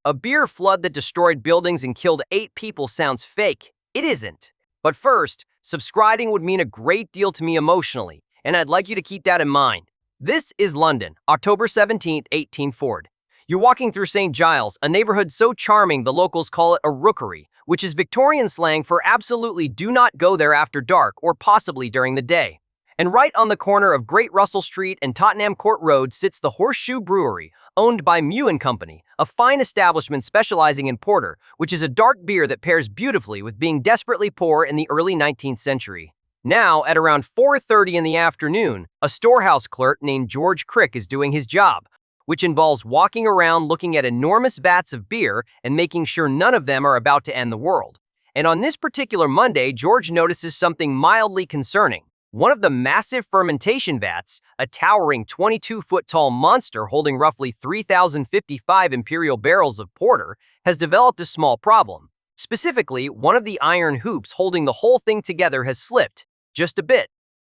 A beer flood that destroyed buildings and killed 8 people sounds fake. It isn't. But first, subscribing would mean a great deal to me emotionally, and I'd like you to keep that in mind. This is London, October 17th, 1840. You're walking through St. Giles, a neighborhood so charming the locals call it a rookery, which is Victorian slang for absolutely do not go there after dark or possibly during the day. And right on the corner of Great Russell Street and Tottenham Court Road sits the Horse Shoe Brewery, owned by Meux Company, a fine establishment specializing in porter, which is a dark beer that pairs beautifully with being desperately poor in the early 19th century. Now, at around 4:30 in the afternoon, a storehouse clerk named George Crick is doing his job, which involves walking around looking at enormous vats of beer and making sure none of them are about to end the world. And on this particular Monday, George notices something mildly concerning. One of the massive fermentation vats, a towering 22-foot-tall monster holding roughly 3,055 imperial barrels of porter, has developed a small problem. Specifically, one of the iron hoops holding the whole thing together has slipped, just a bit.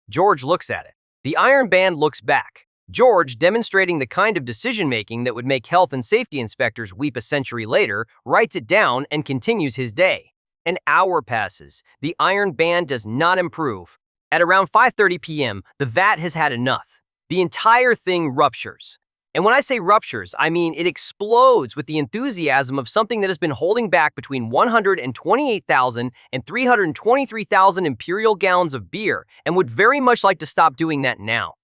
George looks at it. The iron band looks back. George, demonstrating the kind of decision-making that would make health and safety inspectors weep a century later, writes it down and continues his day. An hour passes. The iron band does not improve. At around 5:30 p.m., the vat has had enough. The entire thing ruptures. And when I say ruptures, I mean it explodes with the enthusiasm of something that has been holding back between 128,000 and 323,000 imperial gallons of beer and would very much like to stop doing that now.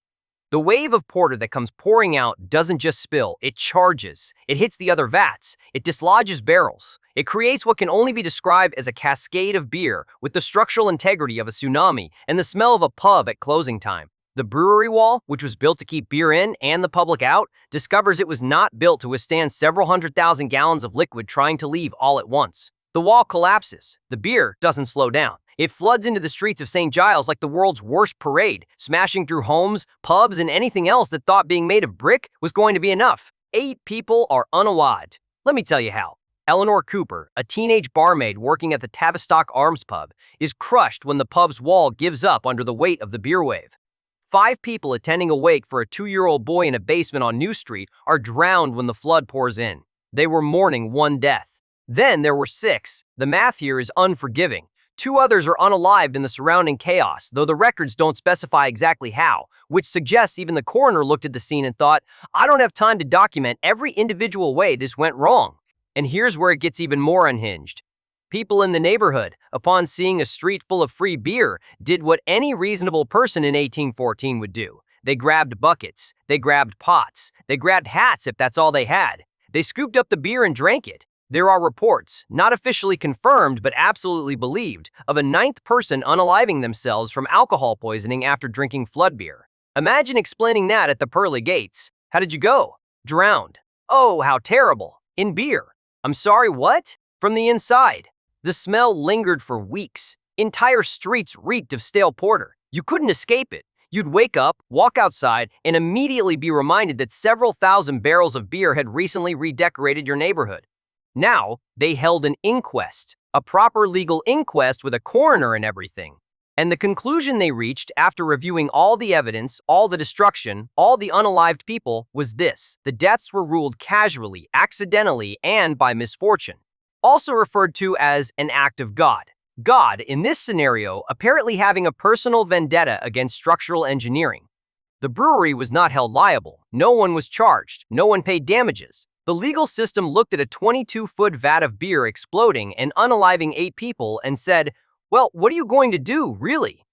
The wave of porter that comes pouring out doesn't just spill, it charges. It hits the other vats. It dislodges barrels. It creates what can only be described as a cascade of beer with the structural integrity of a tsunami and the smell of a pub at closing time. The brewery wall, which was built to keep beer in and the public out, discovers it was not built to withstand several 100,000 gallons of liquid trying to leave all at once. The wall collapses. The beer doesn't slow down. It floods into the streets of St. Giles like the world's worst parade, smashing through homes, pubs, and anything else that thought being made of brick was going to be enough. 8 people are unalived. Let me tell you how. Eleanor Cooper, a teenage barmaid working at the Tavistock Arms pub, is crushed when the pub's wall gives up under the weight of the beer wave. 5 people attending a wake for a 2-year-old boy in a basement on New Street are drowned when the flood pours in. They were mourning 1 death. Then there were 6. The math here is unforgiving. 2 others are unalived in the surrounding chaos, though the records don't specify exactly how, which suggests even the coroner looked at the scene and thought, I don't have time to document every individual way this went wrong. And here's where it gets even more unhinged. People in the neighborhood, upon seeing a street full of free beer, did what any reasonable person in 1814 would do. They grabbed buckets, they grabbed pots, they grabbed hats if that's all they had. They scooped up the beer and drank it. There are reports, not officially confirmed but absolutely believed, of a 9th person unaliving themselves from alcohol poisoning after drinking flood beer. Imagine explaining that at the pearly gates. How did you go? Drowned. Oh, how terrible. In beer. I'm sorry, what? From the inside. The smell lingered for weeks. Entire streets reeked of stale porter. You couldn't escape it. You'd wake up, walk outside, and immediately be reminded that several thousand barrels of beer had recently redecorated your neighborhood. Now, they held an inquest, a proper legal inquest with a coroner and everything. And the conclusion they reached after reviewing all the evidence, all the destruction, all the unalived people was this: the deaths were ruled casually, accidentally, and by misfortune. Also referred to as an act of God. God, in this scenario, apparently having a personal vendetta against structural engineering. The brewery was not held liable. No one was charged. No one paid damages. The legal system looked at a 22-foot vat of beer exploding and unaliving 8 people and said, well, what are you going to do, really?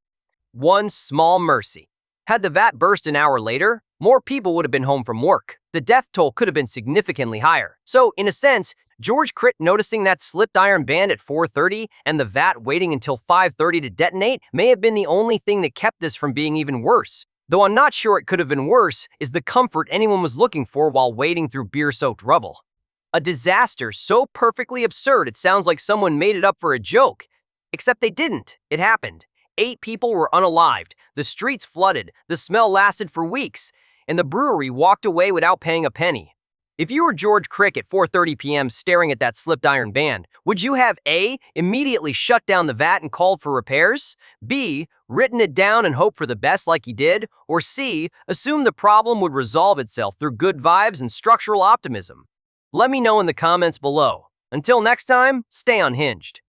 One small mercy. Had the vat burst an hour later, more people would have been home from work. The death toll could have been significantly higher. So, in a sense, George Crick noticing that slipped iron band at 4:30 and the vat waiting until 5:30 to detonate may have been the only thing that kept this from being even worse. Though I'm not sure it could have been worse, is the comfort anyone was looking for while wading through beer-soaked rubble. A disaster so perfectly absurd it sounds like someone made it up for a joke. Except they didn't. It happened. 8 people were unalived, the streets flooded, the smell lasted for weeks, and the brewery walked away without paying a penny. If you were George Crick at 4:30 p.m. staring at that slipped iron band, would you have A, immediately shut down the vat and called for repairs, B, written it down and hoped for the best like he did, or C, assumed the problem would resolve itself through good vibes and structural optimism? Let me know in the comments below. Until next time, stay unhinged.